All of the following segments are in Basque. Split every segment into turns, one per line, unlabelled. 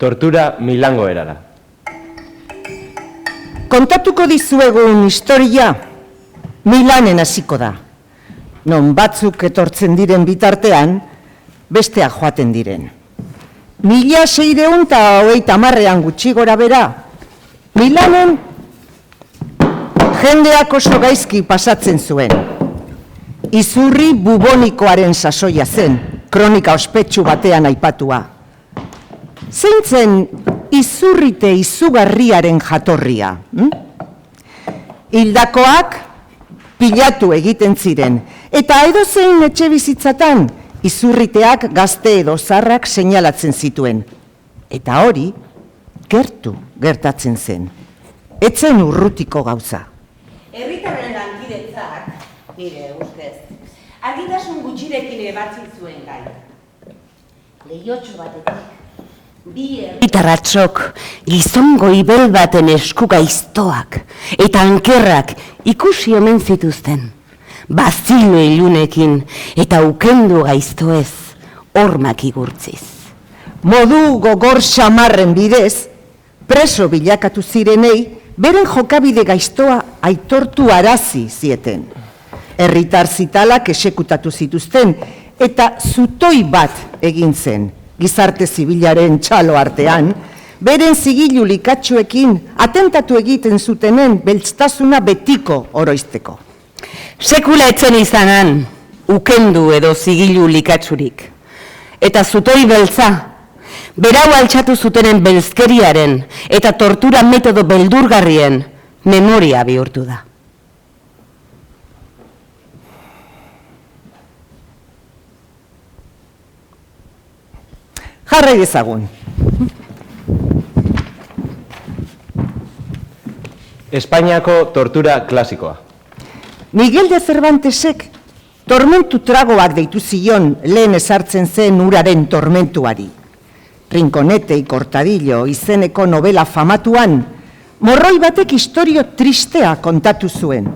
Tortura Milango erara.
Kontatuko dizuegun historia Milanen hasiko da. Non batzuk etortzen diren bitartean, besteak joaten diren. 1630 gutxi gora bera, Milanen jendeak oso gaizki pasatzen zuen. Izurri bubonikoaren sasoia zen, kronika ospetsu batean aipatua. Zein zen izurrite izugarriaren jatorria? Hildakoak pilatu egiten ziren, eta edozein etxe bizitzatan izurriteak gazte edo zarrak seinalatzen zituen. Eta hori, gertatzen zen. Etzen urrutiko gauza.
Herritarren lankidetzak, nire ustez, argitasun gutxirekin ebatzi zuen gai. Lehiotxo batetik, bi herritarratzok gizon goibel baten esku gaiztoak eta ankerrak ikusi omen zituzten. Bazilo ilunekin eta ukendu gaiztoez hormak igurtziz.
Modu gogor xamarren bidez, preso bilakatu zirenei, beren jokabide gaiztoa aitortu arazi zieten. Herritar zitalak esekutatu zituzten, eta zutoi bat egin zen, gizarte zibilaren txalo artean, beren zigilu likatsuekin atentatu egiten zutenen beltztasuna betiko oroizteko.
Sekula etzen izanan, ukendu edo zigilu likatsurik. Eta zutoi beltza, berau altxatu zutenen belzkeriaren eta tortura metodo beldurgarrien memoria bihurtu da.
Jarrai dezagun.
Espainiako tortura klasikoa.
Miguel de Cervantesek tormentu tragoak deitu zion lehen ezartzen zen uraren tormentuari. Rinconete y Cortadillo izeneko novela famatuan, morroi batek istorio tristea kontatu zuen.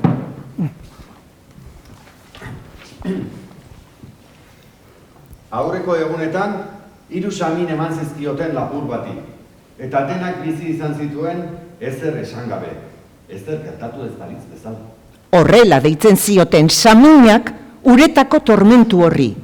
Aurreko egunetan, 3 samin eman zizkioten lapur bati, eta denak bizi izan zituen ezer esan gabe, ezer gertatu ez balitz bezala.
Horrela deitzen zioten samuinak uretako tormentu horri.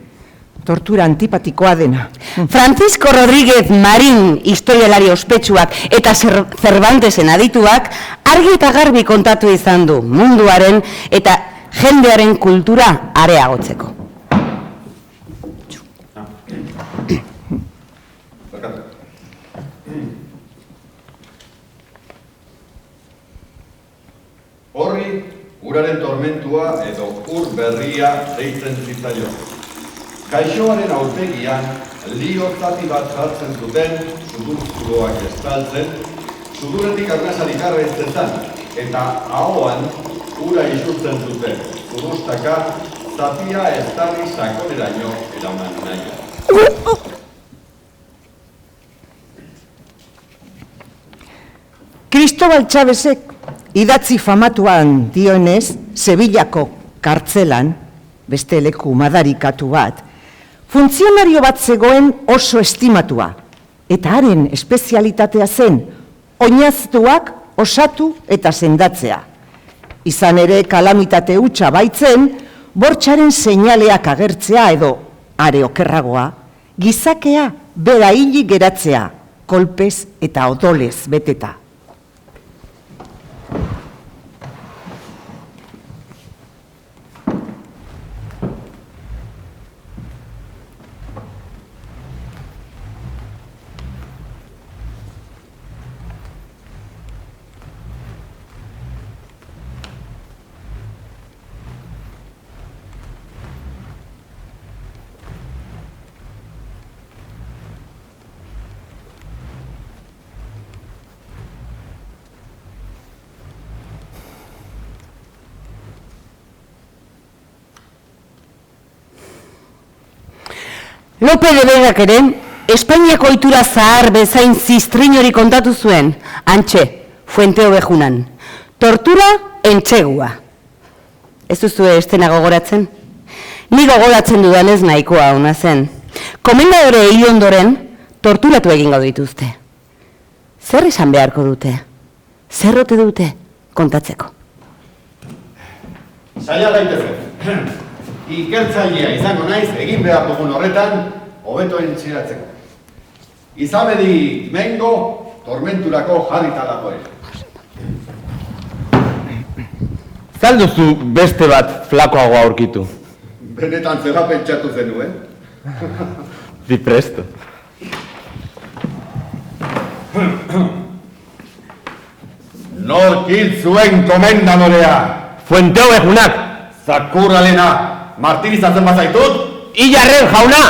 Tortura antipatikoa dena.
Francisco Rodríguez Marín historialari ospetsuak eta Cervantesen adituak argi eta garbi kontatu izan du munduaren eta jendearen kultura areagotzeko.
Horri, uraren tormentua edo ur berria deitzen zitzaion. Gaixoaren aurpegian, lio zati bat jartzen zuten, sudur-zuloak estaltzen, suduretik arnasarik arraizten zen, eta ahoan ura isurtzen zuten, zurustaka zatia estarri sakoneraino eraman nahi.
Cristobal Chavezek idatzi famatuan dionez, Sevillako kartzelan, beste leku madarikatu bat, funtzionario bat zegoen oso estimatua, eta haren espezialitatea zen, oinaztuak osatu eta sendatzea. Izan ere kalamitate hutsa baitzen, bortxaren seinaleak agertzea edo, are okerragoa, gizakea bera hilik geratzea, kolpez eta odolez beteta.
Lope de Vegak ere, Espainiako ohitura zahar bezain ziztrin hori kontatu zuen, antxe, Fuente Ovejunan. Tortura entxegua. Ez duzu estena gogoratzen? Ni gogoratzen dudanez nahikoa ona zen. Komendadore hil ondoren, torturatu egingo dituzte. Zer esan beharko dute? Zer ote dute kontatzeko?
Saia daitezen. Ikertzailea izango naiz egin behar dugun horretan hobeto entziratzeko. Izabedi mengo tormenturako jarrita dagoen.
Zalduzu beste bat flakoagoa aurkitu.
Benetan zera pentsatu zenuen?
Di presto.
Nork hil zuen komendadorea?
Fuenteo egunak!
Zakurralena, martirizatzen bazaitut?
Ilarren jauna!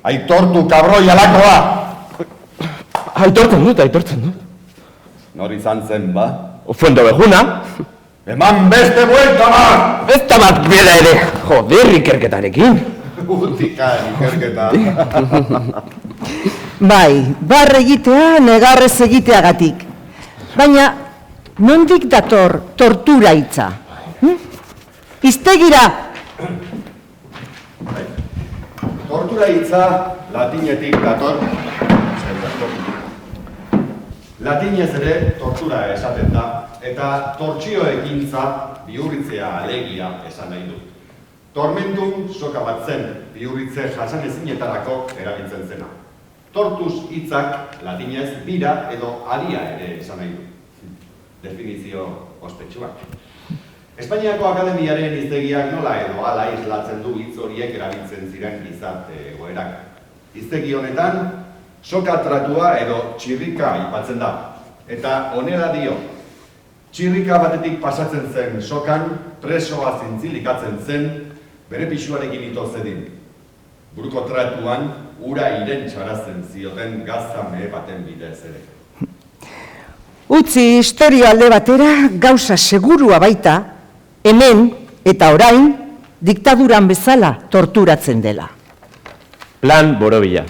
Aitortu kabroi alakoa!
Aitortzen dut.
Nor izan zen, ba?
Fuenteo eguna?
Eman beste buelta bat!
Ez da bat bera ere, joder, ikerketarekin.
Utika, ikerketa.
Bai, barre egitea negarrez egiteagatik. Baina, nondik dator tortura hitza? Iztegira!
Tortura hitza latinetik dator. Latinez ere tortura esaten da, eta tortsio ekintza bihurritzea alegia esan nahi du. Tormentum soka bat zen bihurritze jasan ezinetarako erabiltzen zena. Tortus hitzak latinez bira edo aria ere esan nahi du. Definizio ospetsuak. Espainiako Akademiaren hiztegiak nola edo hala islatzen du hitz horiek erabiltzen ziren gizarte egoerak. Hiztegi honetan, soka tratua edo txirrika aipatzen da. Eta honela dio, txirrika batetik pasatzen zen sokan, presoa zintzilikatzen zen, bere pisuarekin ito zedin. Buruko tratuan, ura irentxarazten zioten gazta mehe baten bidez ere.
Utzi historia alde batera gauza segurua baita, hemen eta orain diktaduran bezala torturatzen dela.
Plan borobila.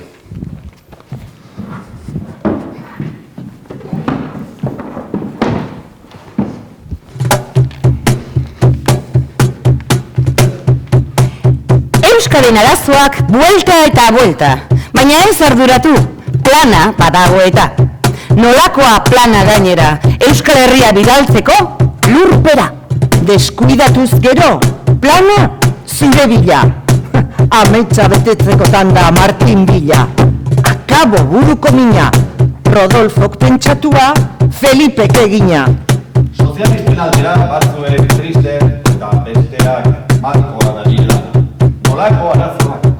Euskaren arazoak buelta eta buelta, baina ez arduratu, plana badago eta. Nolakoa plana gainera, Euskal Herria bidaltzeko lurpera.
Deskuidatuz gero, plana zure bila. Ametsa betetzekotan da Martin Bila. Akabo buruko mina. Rodolfok pentsatua, Felipek egina.
Sozialisten aldera batzuek triste eta besteak markoa dalila. Nolako arazoak,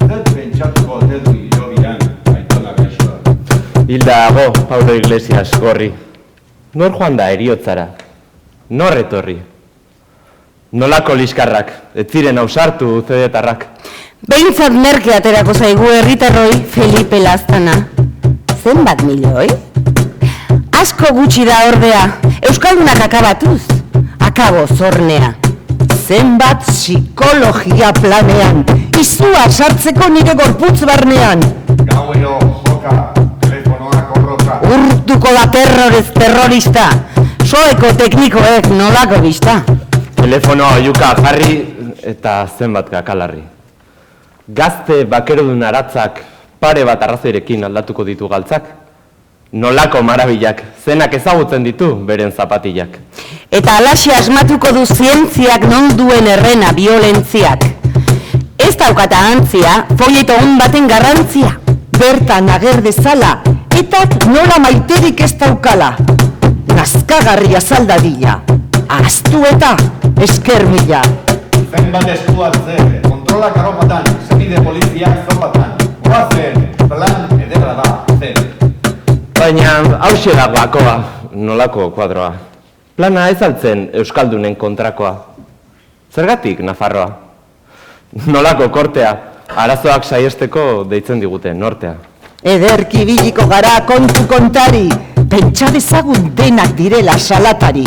zer pentsatuko dedu hilobian aitona gaixoa.
Hilda hago, Paulo Iglesias gorri. Nor joan da heriotzara? Nor etorri? Nolako liskarrak, ez ziren ausartu zedetarrak.
Behintzat merke aterako zaigu herritarroi Felipe Laztana. Zenbat milioi? Asko gutxi da ordea, Euskaldunak akabatuz, akabo zornea.
Zenbat psikologia planean, izua sartzeko nire gorputz barnean.
Gauero, soka, telefonoa korroka.
Urtuko da terrorez terrorista, soeko teknikoek nolako bista.
Telefonoa oiuka jarri eta zenbat kakalarri. Gazte bakerodun aratzak pare bat arrazoirekin aldatuko ditu galtzak. Nolako marabilak, zenak ezagutzen ditu beren zapatillak.
Eta alaxe asmatuko du zientziak non duen errena violentziak. Ez daukata antzia, folieto on baten garrantzia.
Bertan ager dezala, etak nola maiterik ez daukala. Nazkagarria zaldadila, ahaztu eta esker mila.
Zenbat eskuatze, kontrolak arropatan, zenide poliziak zopatan. Guazen, plan ederra da, zen.
Baina hauxe da gakoa, nolako kuadroa. Plana ez altzen Euskaldunen kontrakoa. Zergatik Nafarroa? Nolako kortea, arazoak saiesteko deitzen digute nortea.
Ederki biliko gara kontu kontari, pentsa dezagun denak direla salatari.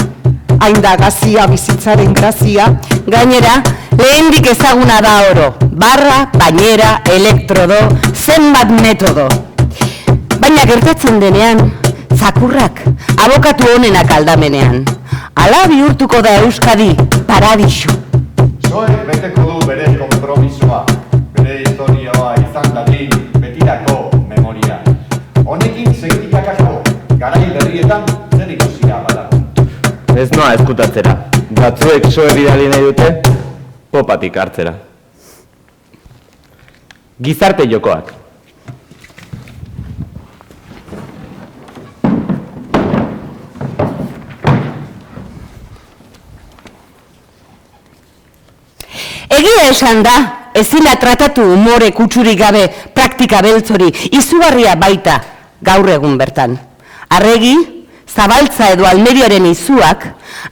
Hainda gazia bizitzaren grazia,
Gainera, lehendik ezaguna da oro, barra, bainera, elektrodo, zenbat metodo. Baina gertatzen denean, zakurrak, abokatu honenak aldamenean. Ala bihurtuko da Euskadi paradisu.
Zoek beteko du bere kompromisoa, bere historioa izan dadin betirako memoria. Honekin segitikak asko, horietan zer ikusia bada.
Ez noa ezkutatzera. Batzuek so bidali nahi dute, popatik hartzera. Gizarte jokoak.
Egia esan da, ezina tratatu umore kutsurik gabe praktika beltzori izugarria baita gaur egun bertan. Arregi, Zabaltza edo Almeriaren izuak,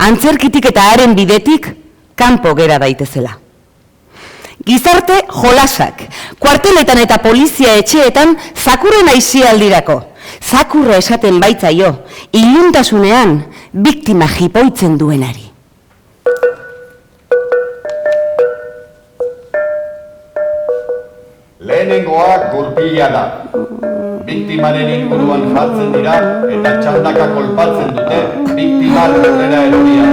antzerkitik eta haren bidetik, kanpo gera daitezela. Gizarte jolasak, kuarteletan eta polizia etxeetan zakurren aizialdirako. Zakurra esaten baitzaio, iluntasunean biktima jipoitzen duenari.
Lehenengoa gurpila da. Biktimaren inguruan jartzen dira eta txandaka kolpatzen dute biktima lurrera eroria.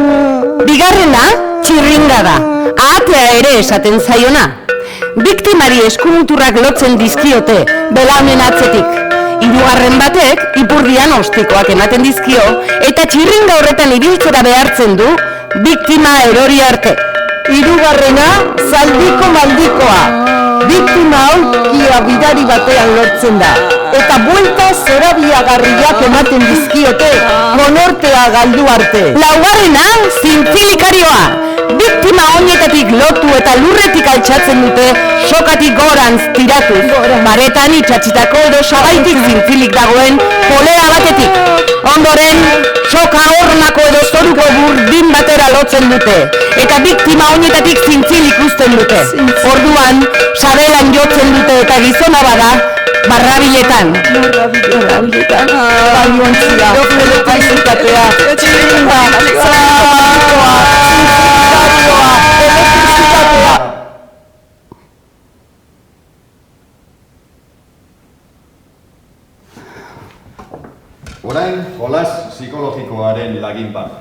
Bigarrena, txirringa da. Ahatea ere esaten zaiona. Biktimari eskumuturrak lotzen dizkiote, belaunen atzetik. Hirugarren batek, ipurdian ostikoak ematen dizkio, eta txirringa horretan ibiltzera behartzen du, biktima erori arte.
Hirugarrena, zaldiko maldikoa. Biktima aulkia bidari batean lortzen da. Eta buelta zorabiagarriak ematen dizkiote, konortea galdu arte.
Laugarrena, zintzilikarioa. Biktima oinetatik lotu eta lurretik altxatzen dute, sokatik gorantz tiratuz. Baretan itxatzitako edo sabaitik zintzilik dagoen polea batetik. Ondoren, soka hornako edo zoruko burdin batera lotzen dute. Eta biktima oinetatik zintzilik uzten dute. Orduan, sabelan jotzen dute eta gizona bada, barrabiletan.
Baliontzia, elektrizitatea, txirringa, zakoa, elektrizitatea.
Orain, jolas psikologikoaren lagin bat.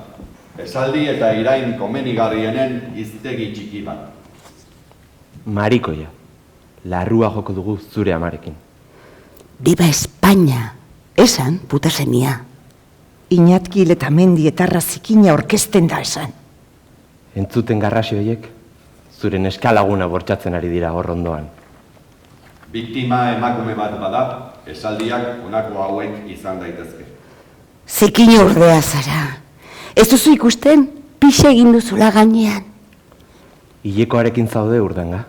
Esaldi eta irain komenigarrienen hiztegi txiki bat.
Marikoia, larrua joko dugu zure amarekin.
Viva España, esan putasenia.
Iñatki Letamendi etarra zikina orkesten da esan.
Entzuten garrasi horiek, zure neskalaguna bortxatzen ari dira hor ondoan.
Biktima emakume bat bada, esaldiak honako hauek izan daitezke.
Zikin urdea zara. Ez duzu ikusten, pixe egin duzula gainean.
Hilekoarekin zaude Urdanga,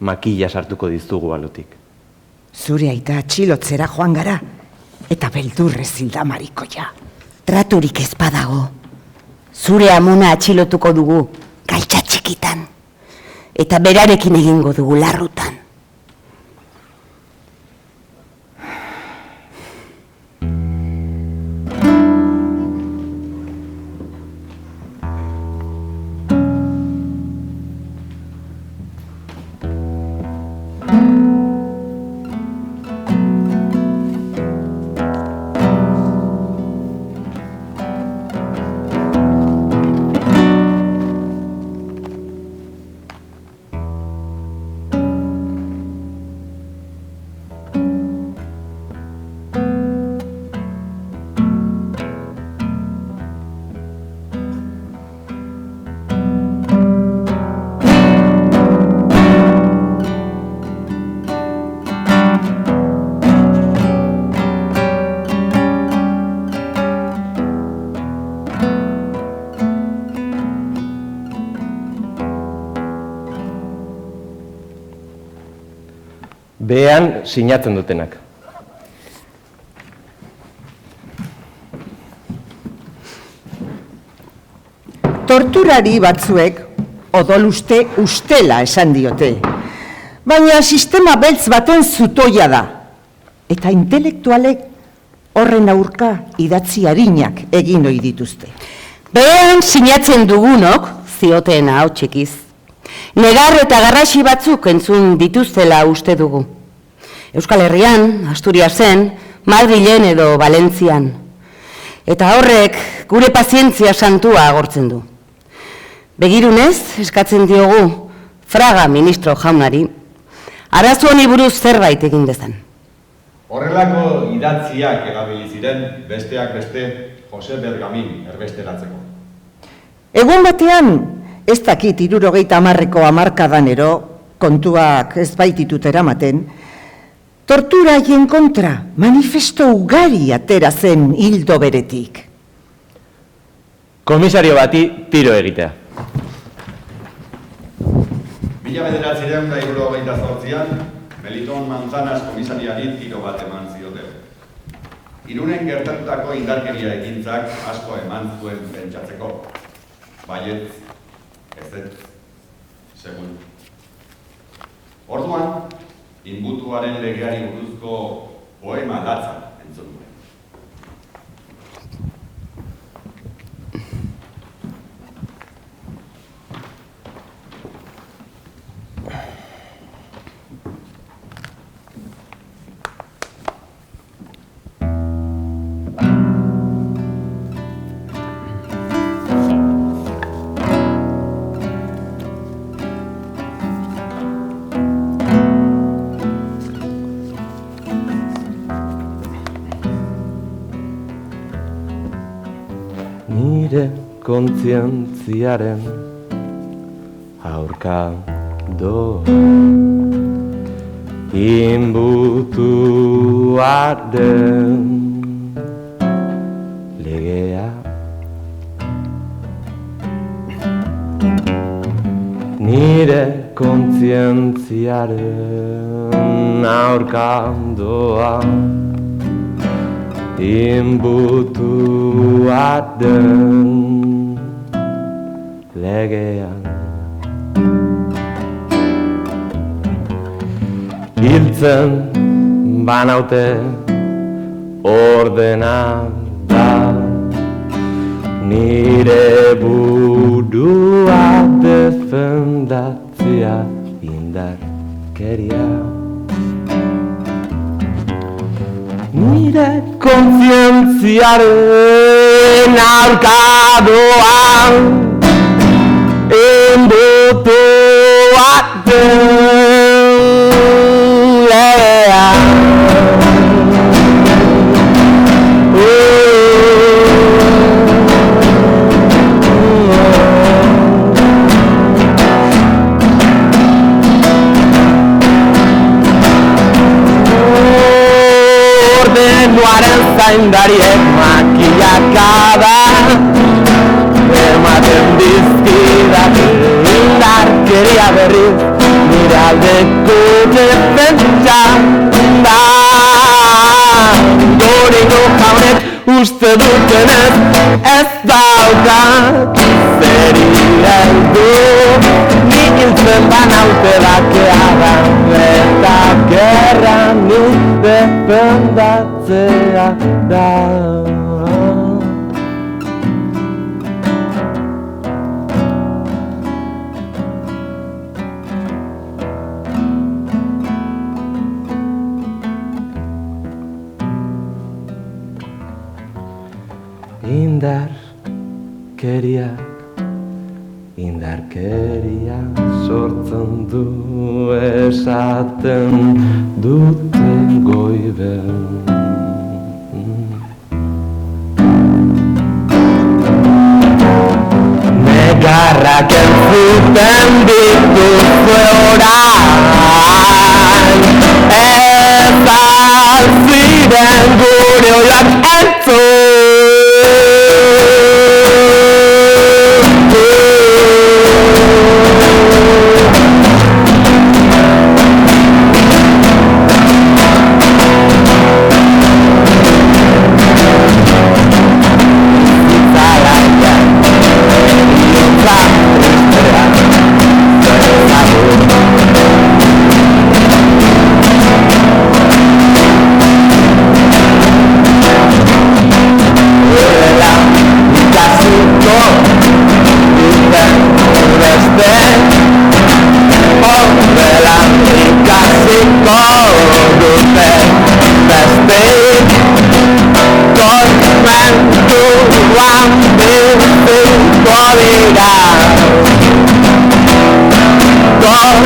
makila sartuko dizugu balotik.
Zure aita atxilotzera joan gara, eta beldurrez hilda marikoia.
Traturik ez badago. Zure amona atxilotuko dugu, galtza txikitan. Eta berarekin egingo dugu larrutan.
Behean sinatzen dutenak.
Torturari batzuek odoluste ustela esan diote. Baina sistema beltz baten zutoia da. Eta intelektualek horren aurka idatzi arinak egin ohi dituzte.
Behean sinatzen dugunok, zioten hau txikiz. Negar eta garrasi batzuk entzun dituztela uste dugu. Euskal Herrian, Asturiasen, Madrilen edo Valentzian. Eta horrek gure pazientzia santua agortzen du. Begirunez, eskatzen diogu, Fraga ministro jaunari, arazo honi buruz zerbait egin dezan.
Horrelako idatziak erabili ziren besteak beste Jose Bergamin erbesteratzeko.
Egun batean, ez dakit 70ko hamarkadanero, kontuak ez baititut eramaten, tortura haien kontra manifesto ugari atera zen hildo beretik.
Komisario bati tiro egitea.
1978an, Meliton Manzanas komisariari tiro bat eman zioten. Irunen gertatutako indarkeria ekintzak asko eman zuen pentsatzeko. Baietz, ezetz, segun. Orduan, inbutuaren legeari buruzko poema latza entzun duen.
Nire kontzientziaren aurka doa inbutuaren legea. Nire kontzientziaren aurka doa inbutuaren legean. Hiltzen banaute ordena da, nire burua defendatzea indarkeria. Nire kontzientziaren aurka doa inbutuaren legea. Ordenuaren zaindariek makillakada ematen dizkidak indarkeria berriz nire aldeko defentsa da. Gorengo jaunek uste dutenez ez daukat zeria heldu, ni hiltzen banaute bakea da eta gerra ni defendatzea da. Indarkeria sortzen du esaten dute goiben. Negarrak entzuten dituzue orain, ez alziren gure oiak entzun.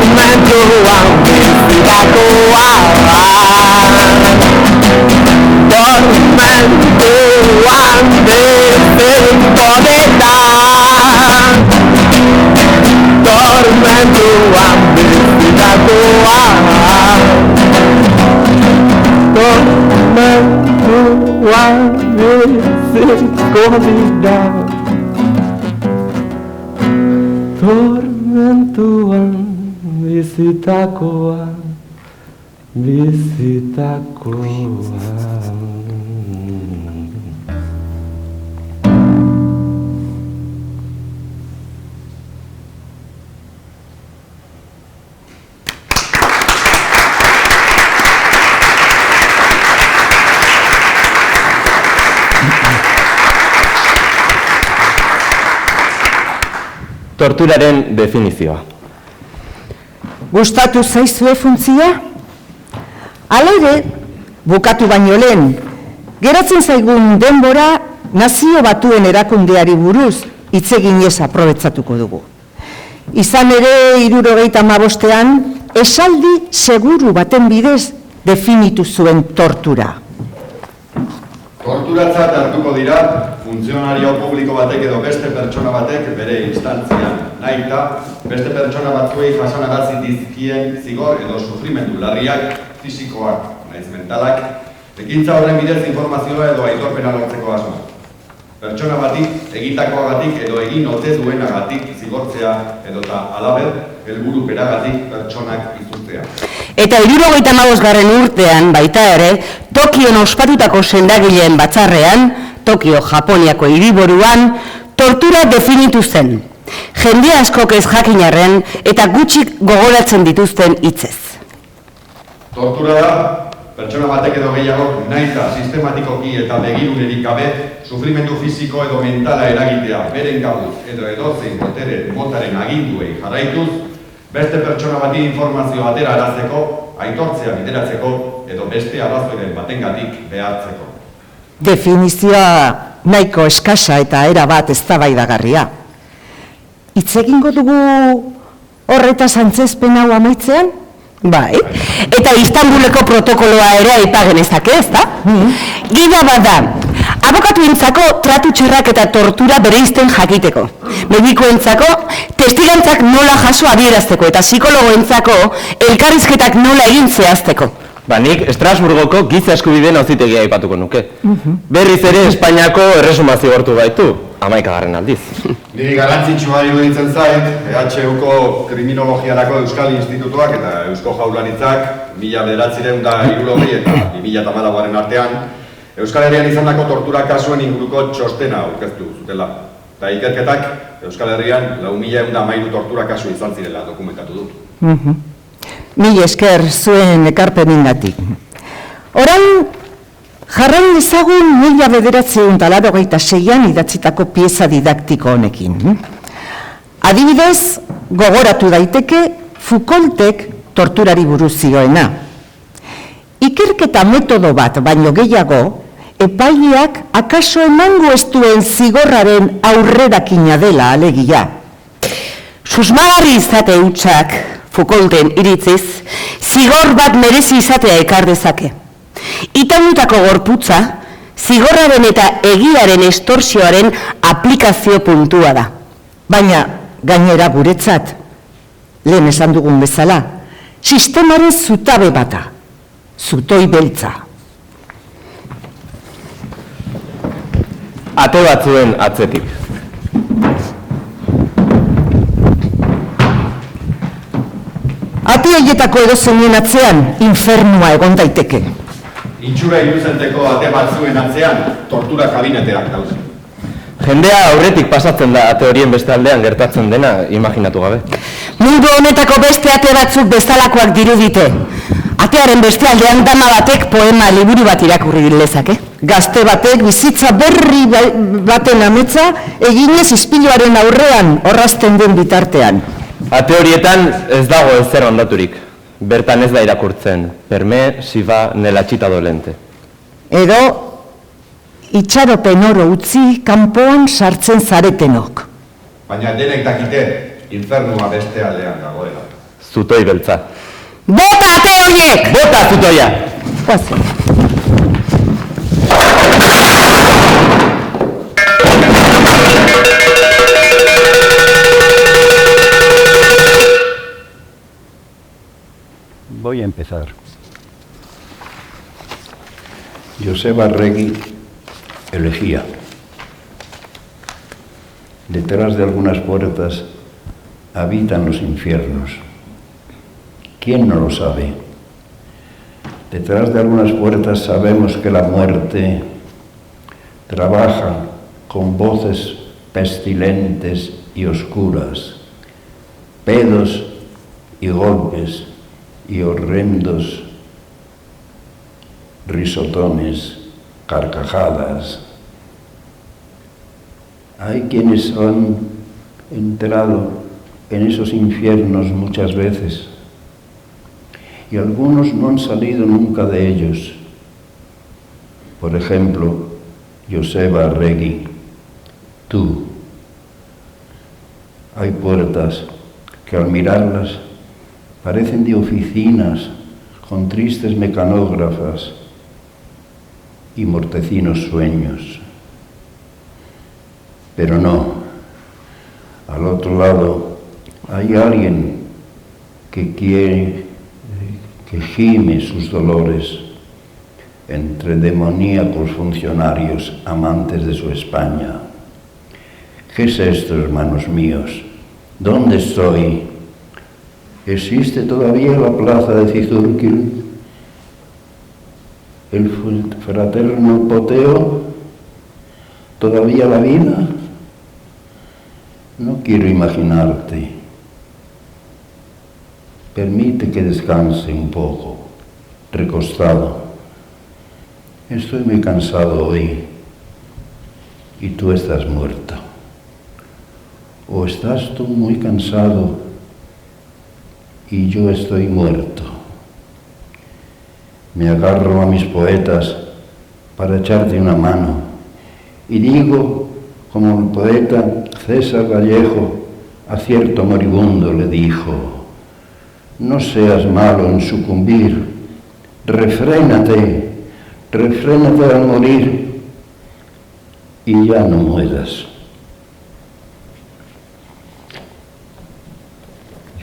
Tormentuan dira tormentuan bizitakoa Torturaren definizioa.
Gustatu zaizue funtzia? Hala ere, bukatu baino lehen, geratzen zaigun denbora Nazio Batuen erakundeari buruz hitz eginez aprobetxatuko dugu. Izan ere, 1975ean, esaldi seguru baten bidez definitu zuen tortura.
Torturatzat hartuko dira, funtzionario publiko batek edo beste pertsona batek bere instantzian nahita, beste pertsona batzuei jasanarazi dizkien zigor edo sufrimendu larriak, fisikoak, naiz mentalak, ekintza horren bidez informazioa edo aitorpena lortzeko asmo. Pertsona batik, egindakoagatik edo egin ote duenagatik zigortzea edota halaber, helburu beragatik pertsonak izurtzea.
Eta 75. urtean baita ere, Tokion ospatutako sendagileen batzarrean, Tokio Japoniako hiriburuan, tortura definitu zen. Jende askok ez jakinarren eta gutxik gogoratzen dituzten hitzez.
Tortura da, pertsona batek edo gehiagok nahita sistematikoki eta begirunerik gabe, sufrimendu fisiko edo mentala eragitea beren gabuz edo edozein botere motaren aginduei jarraituz, beste pertsona bati informazio atera arazteko, aitortzea bideratzeko edo beste arrazoiren batengatik behartzeko.
Definizioa nahiko eskasa eta erabat eztabaidagarria. Hitz egingo dugu horretaz antzezpen hau amaitzean?
Bai, eta Istanbuleko protokoloa ere aipa genezake, ezta? Gida bat da, abokatuentzako tratu txarrak eta tortura bereizten jakiteko. Medikuentzako testigantzak nola jaso adierazteko eta psikologoentzako elkarrizketak nola egin zehazteko.
Nik Estrasburgoko giza eskubideen auzitegia aipatuko nuke. Berriz ere Espainiako erresuma zigortu baitu, 11. aldiz.
Niri garrantzitsua iruditzen zait, EHUko Kriminologiarako Euskal Institutuak eta Eusko Jaurlaritzak 1960 eta 2014 artean Euskal Herrian izandako tortura kasuen inguruko txostena aurkeztu zutela. Eta ikerketak Euskal Herrian 4.113 tortura kasu izan zirela dokumentatu dut.
Mila esker zuen ekarpeningatik. Orain, jarrain ezagun 1986an idatzitako pieza didaktiko honekin. Adibidez, gogoratu daiteke Foucaultek torturari buruz zioena. Ikerketa metodo bat baino gehiago, epaileak akaso emango ez duen zigorraren aurrerakina dela alegia.
Susmagarri izate hutsak, Foucaulten iritziz, zigor bat merezi izatea ekar dezake. Itanutako gorputza, zigorraren eta egiaren estorsioaren aplikazio puntua da.
Baina, gainera guretzat, lehen esan dugun bezala, sistemaren zutabe bata, zutoi beltza.
Ate batzuen atzetik.
Ate haietako edozeinen atzean, infernua egon daiteke.
Itxura iluzenteko ate batzuen atzean, tortura kabineteak daude.
Jendea aurretik pasatzen da ate horien beste aldean gertatzen dena, imaginatu gabe.
Mundu honetako beste ate batzuk bezalakoak dirudite. Atearen beste aldean dama batek poema liburu bat irakurri lezake.
Gazte batek bizitza berri baten ametsa eginez ispiluaren aurrean orrazten den bitartean.
Ate horietan ez dago ezer ondaturik. Bertan ez da irakurtzen. Perme, siba, nelatxita dolente.
Edo, itxaropen oro utzi kanpoan sartzen zaretenok.
Baina denek dakite, infernua beste aldean dagoela.
Zutoi beltza.
Bota ate horiek!
Bota zutoia!
Guazen.
Voy a empezar. Joseba Arregui elegía. Detrás de algunas puertas habitan los infiernos. ¿Quién no lo sabe? Detrás de algunas puertas sabemos que la muerte trabaja con voces pestilentes y oscuras, pedos y golpes y horrendos risotones, carcajadas. Hay quienes han entrado en esos infiernos muchas veces y algunos no han salido nunca de ellos. Por ejemplo, Joseba Arregui, tú. Hay puertas que al mirarlas parecen de oficinas con tristes mecanógrafas y mortecinos sueños. Pero no, al otro lado hay alguien que gime sus dolores entre demoníacos funcionarios amantes de su España. ¿Qué es esto, hermanos míos? ¿Dónde estoy? ¿Existe todavía la plaza de Cizurquil? ¿El fraterno Poteo? ¿Todavía la vida? No quiero imaginarte. Permite que descanse un poco, recostado. Estoy muy cansado hoy y tú estás muerto. O estás tú muy cansado y yo estoy muerto. Me agarro a mis poetas para echarte una mano y digo, como el poeta César Vallejo a cierto moribundo le dijo: no seas malo en sucumbir, refrénate al morir y ya no mueras.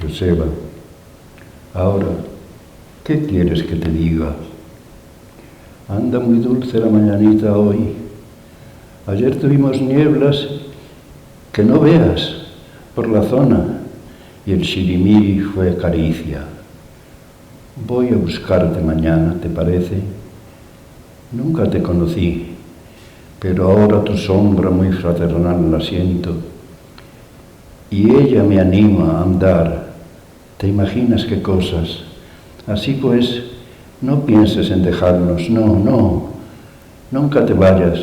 Joseba, ahora, ¿qué quieres que te diga? Anda muy dulce la mañanita hoy. Ayer tuvimos nieblas que no veas por la zona y el sirimiri fue caricia. Voy a buscarte mañana, ¿te parece? Nunca te conocí, pero ahora tu sombra muy fraternal la siento y ella me anima a andar. ¿Te imaginas qué cosas? Así pues, no pienses en dejarnos, no, nunca te vayas.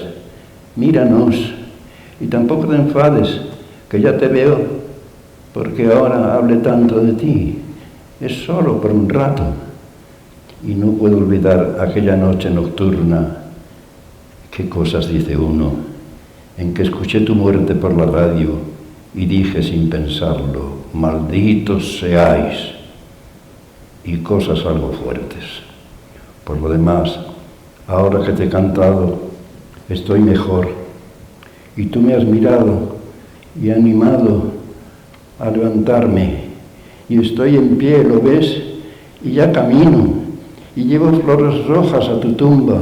Míranos y tampoco te enfades, que ya te veo, porque ahora hable tanto de ti. Es solo por un rato. Y no puedo olvidar aquella noche nocturna, qué cosas dice uno, en que escuché tu muerte por la radio y dije sin pensarlo, malditos seáis, y cosas algo fuertes. Por lo demás, ahora que te he cantado, estoy mejor, y tú me has mirado y animado a levantarme, y estoy en pie, ¿lo ves? Y ya camino, y llevo flores rojas a tu tumba,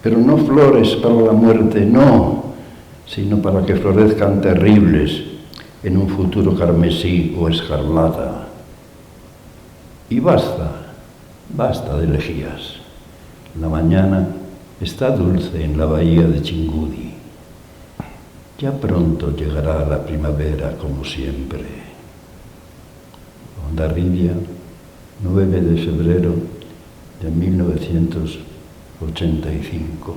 pero no flores para la muerte, no, sino para que florezcan terribles en un futuro carmesí o escarlata. Y basta de elegías. La mañana está dulce en la bahía de Chingudi. Ya pronto llegará la primavera como siempre. Hondarribia, 9 de febrero de 1985.